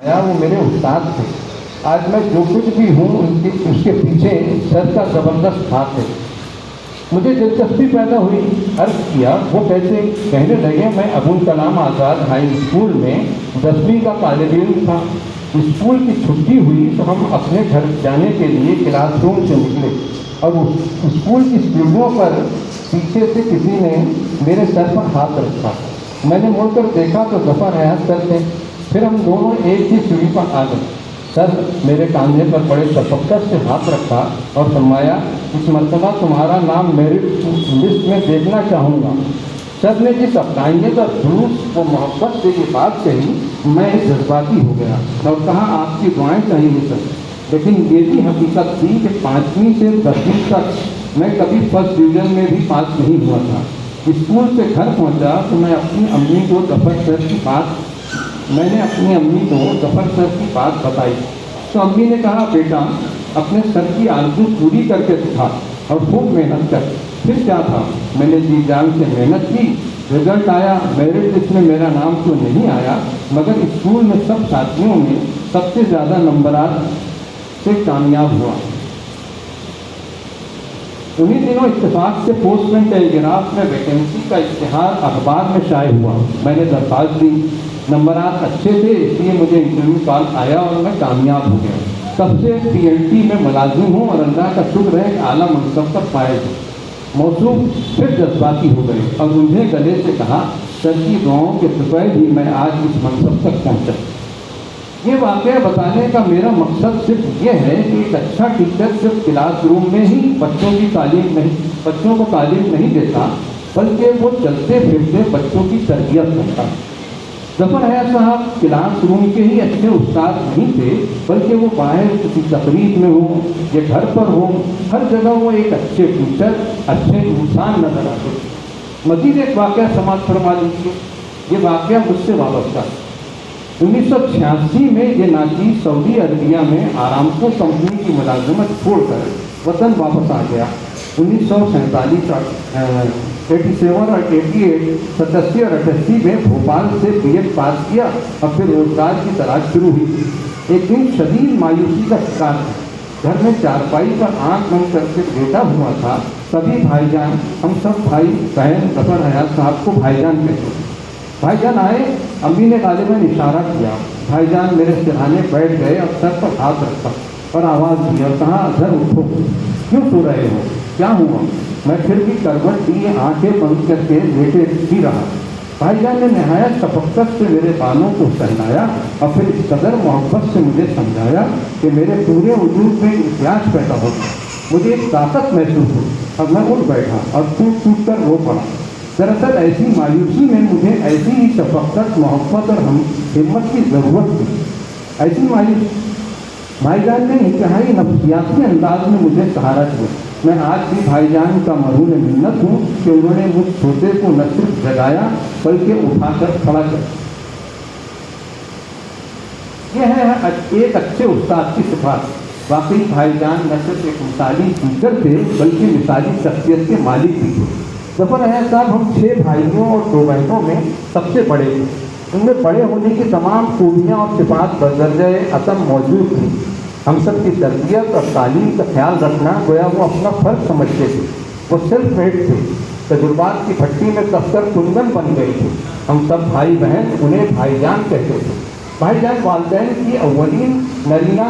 वो मेरे उस्ताद थे। आज मैं जो कुछ भी हूँ उसके पीछे सर का ज़बरदस्त हाथ है। मुझे दिलचस्पी पैदा हुई, अर्ज किया वो कैसे? कहने लगे, मैं अबुल कलाम आज़ाद हाई स्कूल में 10वीं का तालिब इल्म था। स्कूल की छुट्टी हुई तो हम अपने घर जाने के लिए क्लासरूम से निकले और स्कूल की सीढ़ियों पर पीछे से किसी ने मेरे सर पर हाथ रखा। मैंने मुड़कर देखा तो ज़फ़र हयात सर थे। फिर हम दोनों एक ही सीढ़ी पर आ गए। सर मेरे कांधे पर बड़े तफक्कुर से हाथ रखा और फरमाया, इस मरतबा तुम्हारा नाम मेरिट लिस्ट में देखना चाहूँगा। सर ने जिस अफगानियत और जुलूस व मोहब्बत से ये बात कही, मैं जज्बाती हो गया और कहा, आपकी दुआएं चाहिए सर। लेकिन ये भी हकीकत थी कि 5वीं से 10वीं तक मैं कभी फर्स्ट डिवीज़न में भी पास नहीं हुआ था। स्कूल से घर पहुंचा तो मैंने अपनी अम्मी को ज़फ़र सर की बात बताई तो अम्मी ने कहा, बेटा अपने सर की आरज़ू पूरी करके दिखा और खूब मेहनत कर। फिर क्या था? मैंने जी जान से मेहनत की, रिजल्ट आया। मेरिट लिस्ट में मेरा नाम तो नहीं आया, मगर स्कूल में सब साथियों में सबसे ज़्यादा नंबरात से कामयाब हुआ। उन्हीं दिनों इत्तेफाक से पोस्टमैन टेलीग्राफ में वैकेंसी का इश्तिहार अखबार में शाये हुआ। मैंने दरख्वास्त दी, नंबरात अच्छे थे इसलिए मुझे इंटरव्यू कॉल आया और मैं कामयाब हो गया। तब से PLT में मुलाजिम हूँ और अल्लाह का शुक्र है कि आला मनसब पर फायज हूँ। मौसूफ फिर जज्बाती हो गए और उन्हें गले से कहा, सर की दुआओं के सिवाय भी मैं आज इस मनसब तक पहुँचा। ये वाक़या बताने का मेरा मकसद सिर्फ ये है कि एक अच्छा टीचर सिर्फ क्लास रूम में ही बच्चों को तालीम नहीं देता, बल्कि वो चलते फिरते बच्चों की तरबियत करता। ज़फ़र हयात साहब क्लास रूम के ही अच्छे उस्ताद नहीं थे, बल्कि वो बाहर किसी तकरीब में हो या घर पर हो, हर जगह वो एक अच्छे टीचर, अच्छे इंसान नजर आते। मज़ीद एक वाक़या समाप्त फरमा लीजिए। ये वाक़या मुझसे वाबस्ता। 1986 में ये नाचीज़ सऊदी अरबिया में आरामको कंपनी की मुलाजमत छोड़कर वतन वापस आ गया। 1947 87 और 88 87 और 88 में भोपाल से B.Ed पास किया और फिर रोजगार की तलाश शुरू हुई। एक दिन शदीद मायूसी का शिकार था। घर में चारपाई पर आंख बंद करके लेटा हुआ था। सभी भाईजान, हम सब भाई बहन ज़फ़र हयात साहब को भाईजान कहते थे। भाईजान आए, अम्मी ने गालिबन इशारा किया। भाईजान मेरे सिरहाने बैठ गए और सर पर हाथ रखा और आवाज़ दी और कहा, अज़हर उठो, क्यों सो रहे हो, क्या हुआ? मैं फिर भी करवट दी, आंखें बंद करके लेटे ही रहा। भाईजान ने नहायत शफ़क़त से मेरे बालों को सहलाया और फिर इस कदर मोहब्बत से मुझे समझाया कि मेरे पूरे वजूद में इम्तियाज पैदा हो गया। मुझे एक ताकत महसूस हुई और मैं उठ बैठा और टूट टूट कर रो पड़ा। दरअसल ऐसी मायूसी में मुझे ऐसी ही शफ़क़त, मोहब्बत और हिम्मत की ज़रूरत थी। ऐसी मायूसी भाईजान ने इंतहाई नफ्सियाती अंदाज में मुझे सहारा दिया। मैं आज भी भाईजान का मरहून मिन्नत हूँ कि उन्होंने मुझ छोटे को न सिर्फ जगाया बल्कि उठाकर खड़ा कर। यह है एक अच्छे उस्ताद की सिफात। वाकई भाईजान न सिर्फ एक मिसाली टीचर थे बल्कि मिसाली शख्सियत के मालिक भी थे। ज़फ़र हयात साहब हम 6 भाइयों और 2 बहनों में सबसे बड़े थे। उनमें बड़े होने की तमाम खूबियाँ और सिफात बदर्जे अतम मौजूद थी। हम सब की तरबियत और तालीम का ख्याल रखना गोया वो अपना फ़र्ज समझते थे। वो सेल्फ मेड थे, तजुर्बात की भट्टी में कसकर कुंदन बन गए थे। हम सब भाई बहन उन्हें भाईजान कहते थे। भाईजान वालिदैन की अव्वलीन नरीना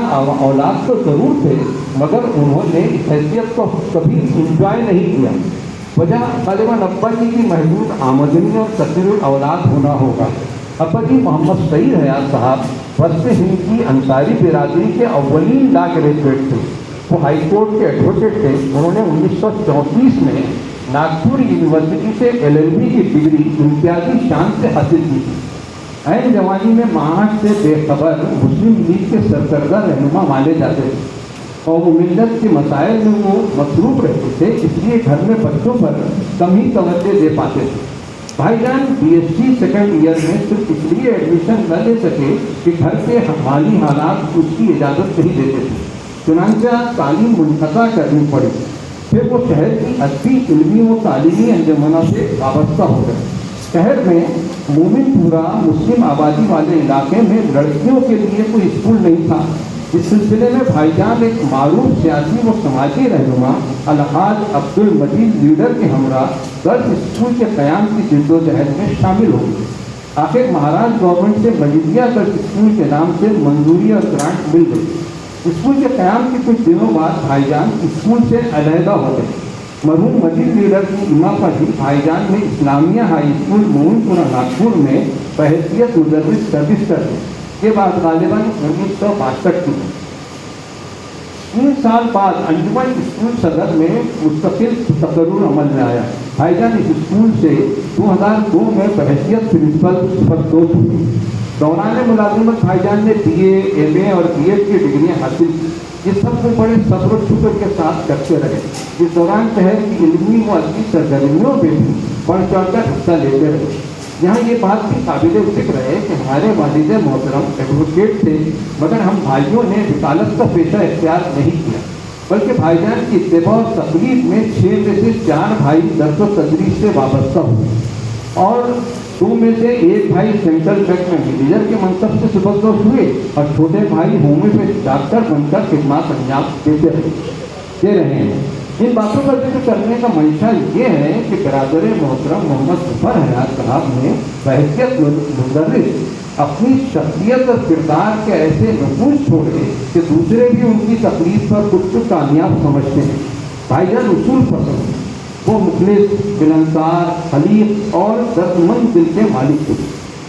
औलाद तो ज़रूर थे, मगर उन्होंने इस हैसियत को कभी इंजॉय नहीं किया। वजह गालिबन अब्बा जी की महदूद आमदनी और कसीरुल औलाद होना होगा। अब्बा जी मोहम्मद सईद हयात साहब वस्त हिंद की अंसारी बिरादरी के अव्वलीन लॉ ग्रेजुएट थे। वो हाई कोर्ट के एडवोकेट थे। उन्होंने 1934 में नागपुर यूनिवर्सिटी से LLB की डिग्री इम्तियाजी शान से हासिल की थी। ऐन जवानी में माहौल से बेखबर मुस्लिम लीग के सरकर्दा रहनुमा माने जाते थे और वो मिल्लत के मसाइल में वो मसरूफ़ रहते थे, इसलिए घर में बच्चों पर कम ही तवज्जो दे पाते थे। भाईजान BSc सेकेंड ईयर में सिर्फ इसलिए एडमिशन न ले सके कि घर के माली हालात उसकी इजाज़त नहीं देते थे, चुनांचा तालीम मुनक़ता करनी पड़ी। फिर वो शहर की अच्छी इल्मी व तालीमी अंजुमनों से वाबस्ता हो गए। शहर में मोमिनपुरा मुस्लिम आबादी वाले इलाके में लड़कियों के लिए कोई स्कूल नहीं था। इस सिलसिले में भाईजान एक मारूफ सियासी व समाजी रहनुमा अलहाज अब्दुल मजीद लीडर के हमरा गर्ल्स स्कूल के क़याम की जद्दोजहद में शामिल हो गए। आखिर महाराष्ट्र गवर्नमेंट से मजीदिया गर्ल्स स्कूल के नाम से मंजूरी और ग्रांट मिल गई। स्कूल के क़याम के कुछ दिनों बाद भाईजान स्कूल से अलहदा हो गए। मरहूम मजीद लीडर की इमा पर ही भाईजान ने इस्लामिया हाई स्कूल मोमिनपुरा नागपुर में बहैसियत मुदर्रिस सर्विस कर दी। के बाद गालिबन 1962 की 3 साल बाद अंजुमन स्कूल सदर में मुस्तकिल तकर्रुर अमल में आया। भाईजान इस स्कूल से 2002 में बहैसियत प्रिंसिपल फरदोस हुई। दौरान मुलाजिमत भाईजान ने BA, MA और BEd की डिग्रियां हासिल की। ये सब को बड़े सब्र और शुक्र के साथ करते रहे। इस दौरान शहर की इल्मी व अदबी सरगर्मियों में भी बढ़ चढ़ कर हिस्सा लेते रहे। यहाँ ये बात भी काबिल जिक्र है कि हमारे वालिद मोहतरम एडवोकेट थे, मगर हम भाइयों ने वकालत का पेशा इख्तियार नहीं किया, बल्कि भाईजान की इत्तिबा और तकलीफ में 6 में से 4 भाई दर्स व तदरीस से वाबस्ता हुए और 2 में से 1 भाई सेंट्रल बैंक में मैनेजर के मनसब से सुबकदोश हुए और छोटे भाई होम्योपैथ डॉक्टर बनकर खिदमत अंजाम दे रहे हैं। इन बातों का जिक्र करने का मंशा ये है कि बरादर मोहतरम मोहम्मद ज़फ़र हयात साहब ने बहैसियत मुदर्रिस अपनी शख्सियत और किरदार के ऐसे नफूज छोड़े कि दूसरे भी उनकी तकलीफ पर कुछ कामयाब समझते हैं। भाईजान उसूल पसंद, वो मुखलिस, बिलंसार, हलीफ और दर्दमंद दिल के मालिक थे।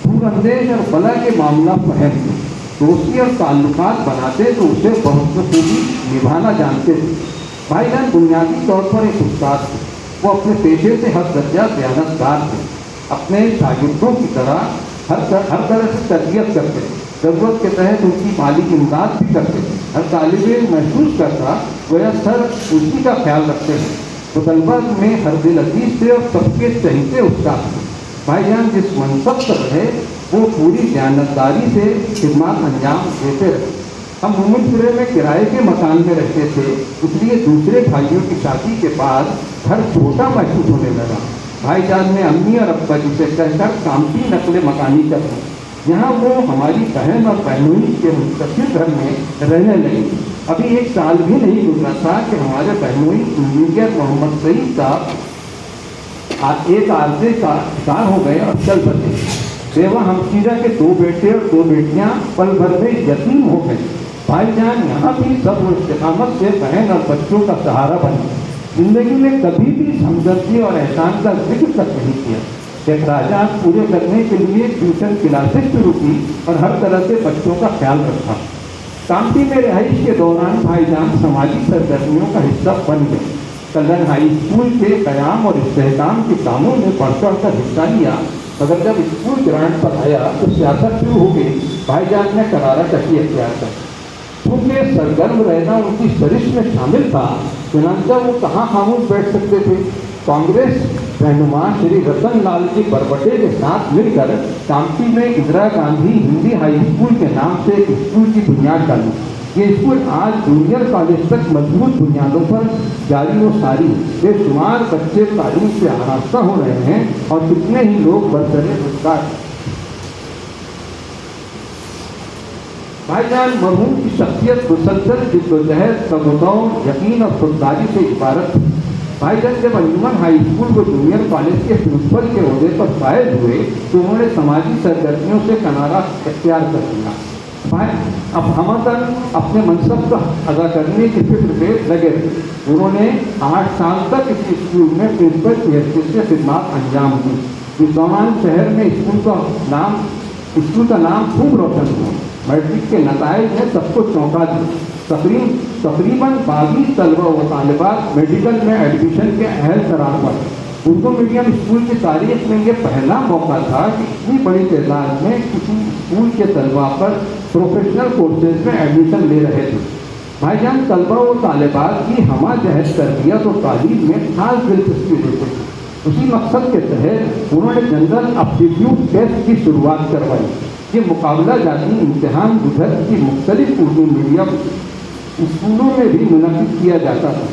दूरअंदेश और भला के मामला फहम थे। दोस्ती और ताल्लुकात बनाते तो उसे बहुत खूबी निभाना जानते थे। भाईजान बुनियादी तौर पर एक उस्ताद थे। वो अपने पेशे से हर दर्जा दयानतदार थे। अपने शागिर्दों की तरह हर तरह से तरबियत करते थे। ज़रूरत के तहत उनकी माली इमदाद भी करते थे। हर तालिब इल्म महसूस करता गोया सर उसी का ख्याल रखते थे। तो तलबा में हर दिल अजीज से और सबके चहीते उस्ताद थे। भाईजान जिस मनसब पर रहे वो पूरी दयानतदारी से खिदमत अंजाम देते रहे। हम मोमिनपुरे में किराए के मकान में रहते थे, इसलिए दूसरे भाइयों की शादी के बाद घर छोटा महसूस होने लगा। भाईजान ने अम्मी और अब्बा जी से कहकर कामती नकल मकानी कर दी। यहाँ वो हमारी बहन और बहनोई के मुस्तकिल घर में रहने लगी। अभी 1 साल भी नहीं गुजरा था कि हमारे बहनोई इंजीनियर मोहम्मद सईद साहब एक आर्जे का शिकार हो गए और चल बसे। बेवा हमशीरा के 2 बेटे और 2 बेटियाँ पल भर में यतीम हो गए। भाईजान यहाँ भी सब्र और इस्तिकामत से बहन और बच्चों का सहारा बने। जिंदगी में कभी भी हमदर्दी और एहसान का जिक्र तक नहीं किया। अखराजात पूरे करने के लिए ट्यूशन क्लासेस शुरू की और हर तरह से बच्चों का ख्याल रखा। कामती में रिहाइश के दौरान भाईजान समाजी सरगर्मियों का हिस्सा बन गए। कल्लन हाई स्कूल के क़याम और इस्तेहकाम के कामों में बढ़ चढ़ कर हिस्सा लिया, मगर जब स्कूल ग्रांट पर आया तो सियासत शुरू हो गई। भाईजान ने करारा कशी अख्तियार कर। क्योंकि सरगर्म रहना उनकी सरिश में शामिल था, चुनांचा वो कहाँ खामोश बैठ सकते थे। कांग्रेस रहनुमा श्री रतन लाल जी बरबटे के साथ मिलकर कामती में इंदिरा गांधी हिंदी हाई स्कूल के नाम से एक स्कूल की बुनियाद डाली। ये स्कूल आज जूनियर कॉलेज तक मजबूत बुनियादों पर जारी व सारी बेशुमार बच्चे तालीम से आरास्ता हो रहे हैं और कितने ही लोग बरसरे रोजगार। भाईजान मरहूम की शख्सियत मुसलसल जिद्दोजहद, तगौर, यकीन और खुददारी से इबारत थी। भाईजान जब अंजुमन हाई स्कूल को जूनियर कॉलेज के प्रिंसिपल के ओहदे पर फायज हुए तो उन्होंने समाजी सरगर्मियों से किनारा इख्तियार कर लिया। भाई अब हमतन अपने मनसब का अदा करने की फिक्र पे लगे थे। उन्होंने 8 साल तक इस स्कूल में प्रिंसिपल की हैसियत से खिदमत अंजाम दी। इस दौरान शहर में स्कूल का नाम खूब रोशन हुआ। मैट्रिक के नताइज ने सबको चौंका दिया। तकरीबन 22 तलबा व तालिबात मेडिकल में एडमिशन के अहल करार पर। उर्दू मीडियम स्कूल की तारीख में ये पहला मौका था कि इतनी बड़ी तादाद में किसी स्कूल के तलबा पर प्रोफेशनल कोर्सेज में एडमिशन ले रहे थे। भाईजान तलबा व तालिबात की हमा जहद तरबियत और तालीम में खास दिलचस्पी लेते थे। उसी मकसद के तहत उन्होंने जनरल एप्टीट्यूड टेस्ट की शुरुआत करवाई। ये मुकाबला जाती इम्तिहान गुजरात की मुख्तलिफ उर्दू मीडियम स्कूलों में भी मुनक़िद किया जाता था।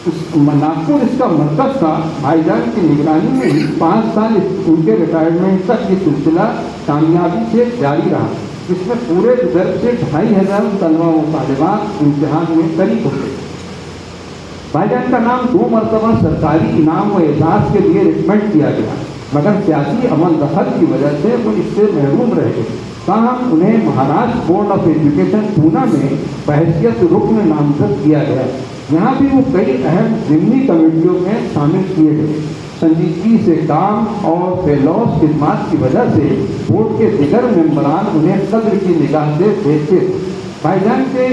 नागपुर इसका मरकज था। भाईजान की निगरानी में ही 5 साल उनके रिटायरमेंट तक ये सिलसिला कामयाबी से जारी रहा, जिसमें पूरे विदर्भ से 2500 तलबा व तालिबात इम्तिहान में शरीक होते। भाईजान का नाम 2 मरतबा सरकारी इनाम व एजाज के लिए रिकमेंड किया गया, मगर सियासी अमल दखल की वजह से वो इससे महरूम रह गए। ताहम उन्हें Maharashtra board of education Poona में बहैसियत रुकन नामजद किया गया। यहाँ भी वो कई अहम ज़िमनी कमेटियों में शामिल किए गए। संजीदगी से काम और फेलॉस खिदमात की वजह से बोर्ड के दिगर मेंबरान उन्हें कद्र की निगाह से देखते थे। भाईजान के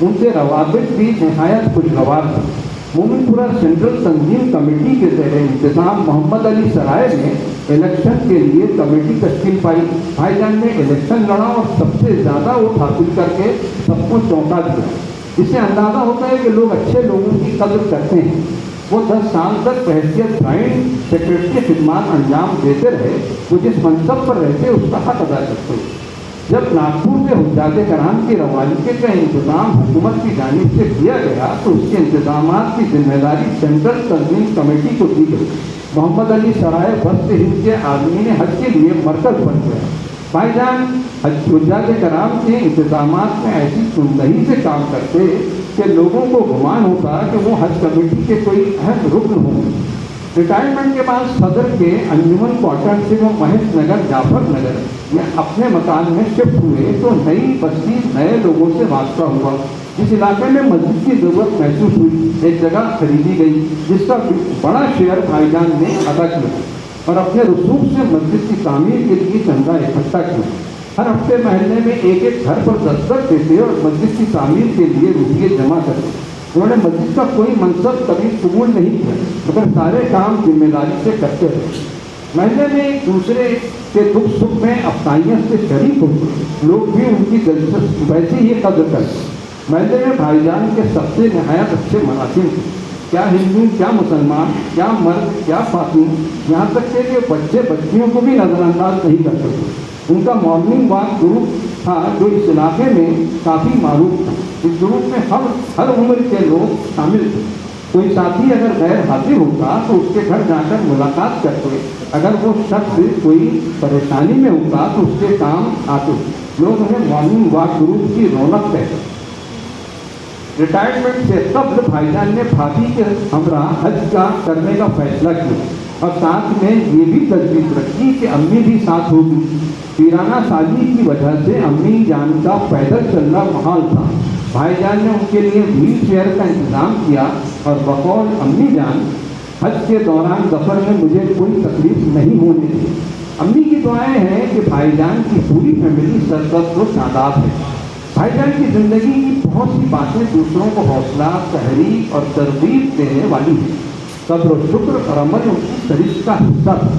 उनसे रवाबित भी नहायत खुशगवार थे। मोमिनपुरा सेंट्रल तंजीम कमेटी के ज़ेर इंतज़ाम मोहम्मद अली सराय ने इलेक्शन के लिए कमेटी तश्कील पाई। भाईजान ने इलेक्शन लड़ा और सबसे ज़्यादा वोट हासिल करके सबको चौंका दिया। इससे अंदाज़ा होता है कि लोग अच्छे लोगों की कदर करते हैं। वो 10 साल तक बहैसियत जॉइंट सेक्रेटरी की खिदमत अंजाम देते रहे। वो जिस मनसब पर रहते उसका हक अदा करते। जब नागपुर से हुज्जात कराम की रवानगी का इंतज़ाम हुकूमत की जानिब से किया गया तो उसके इंतजामात की जिम्मेदारी सेंट्रल तंजीम कमेटी को दी गई। मोहम्मद अली सराय बस्त हिंद के आदमी ने हज के लिए मरकज बन गया। भाईजान हुज्जात कराम के इंतजामात में ऐसी सुंदही से काम करते कि लोगों को गुमान होता कि वो हज कमेटी के कोई अहम रुकन होंगे। रिटायरमेंट के बाद सदर के अंजुमन क्वार्टर से वो महेश नगर जाफर नगर में अपने मकान में शिफ्ट हुए तो नई बस्ती नए लोगों से वास्ता हुआ। जिस इलाके में मस्जिद की ज़रूरत महसूस हुई एक जगह खरीदी गई जिसका बड़ा शेयर भाईजान ने अदा किया और अपने रसूख से मस्जिद की तामीर के लिए चंदा इकट्ठा किया। हर हफ्ते महीने में एक घर पर दस्तक देते और मस्जिद की तामीर के लिए रुपये जमा करते। उन्होंने मस्जिद का कोई मनसब कभी कबूल नहीं किया, मगर सारे काम जिम्मेदारी से करते रहे। महीने में एक दूसरे के दुख सुख में अफसाइयत से शरीक होते। लोग भी उनकी दिलचस्प वैसे ही कदर करते। महीने में भाईजान के सबसे नहायत अच्छे मनासिब थे। क्या हिंदू, क्या मुसलमान, क्या मर्द, क्या खातून, यहाँ तक कि बच्चे बच्चियों को भी नज़रअंदाज नहीं करते थे। उनका मॉर्निंग वॉक ग्रुप था जो इस इलाके में काफ़ी मारूफ था। इस ग्रुप में हर उम्र के लोग शामिल थे। कोई साथी अगर गैर हाजिर होता तो उसके घर जाकर मुलाकात करते। अगर वो शख्स कोई परेशानी में होता तो उसके काम आते। लोग उन्हें मॉर्निंग वॉक ग्रुप की रौनक कहते। रिटायरमेंट से कब्ल भाईजान ने भाभी के हमरा हज का करने का फैसला किया और साथ में ये भी तजवीज़ रखी कि अम्मी भी साथ होगी। पीराना साली की वजह से अम्मी जान का पैदल चलना महाल था। भाईजान ने उनके लिए व्हील चेयर का इंतज़ाम किया और बकौल अम्मी जान हज के दौरान सफ़र में मुझे कोई तकलीफ नहीं होने दी। अम्मी की दुआएं हैं कि भाईजान की पूरी फैमिली सरसब्ज़ व शादाब है। भाईजान की ज़िंदगी की बहुत सी बातें दूसरों को हौसला, तहरीक और तरगीब देने वाली हैं। सब्र और शुक्र और अमल उनकी सरिश्त का हिस्सा था।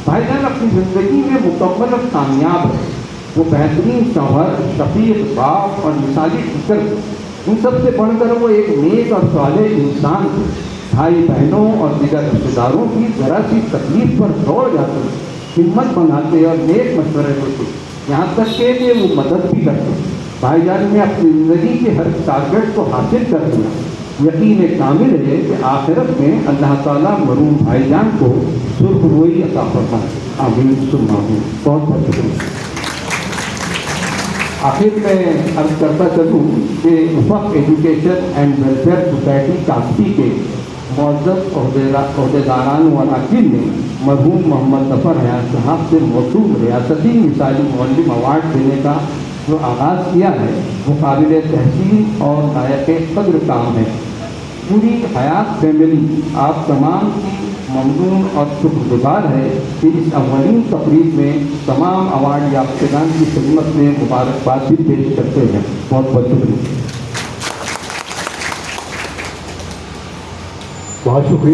भाईजान अपनी ज़िंदगी में मुकम्मल और कामयाब है। वो बेहतरीन शौहर, शफीक, बाप और मिसाली टीचर थे। इन सब से बढ़कर वो एक नेक और साले इंसान थे। भाई बहनों और दीगर रिश्तेदारों की ज़रा सी तकलीफ पर दौड़ जाते, हिम्मत बनाते और नेक मशवरे देते, यहाँ तक कि वो मदद भी करते। भाईजान ने अपनी ज़िंदगी के हर टारगेट को हासिल कर लिया। यकीन कामिल है कि आखिरत में अल्लाह ताला मरूम भाईजान को सुरखरोई अता फरमाए। आमीन सुम्मा आमीन। बहुत बहुत शुक्रिया। आखिर में अर्ज करता चलूँ कि Ufaq education and welfare society कास्की के मुअज़्ज़ज़ ओहदेदारान व अराकीन ने मरहूम मोहम्मद ज़फ़र हयात साहब से मौसूल रियासती मिसाली मुअल्लिम अवार्ड देने का जो आगाज़ किया है वो काबिल तहसीन और लायक क़द्र काम है। पूरी हयात फैमिली आप तमाम की ममनून और शुक्रगुज़ार है कि इस अव्वलीन तक़रीब में तमाम अवार्ड याफ्तागान की खिदमत में मुबारकबाद भी पेश करते हैं। बहुत बहुत शुक्रिया। बहुत शुक्रिया।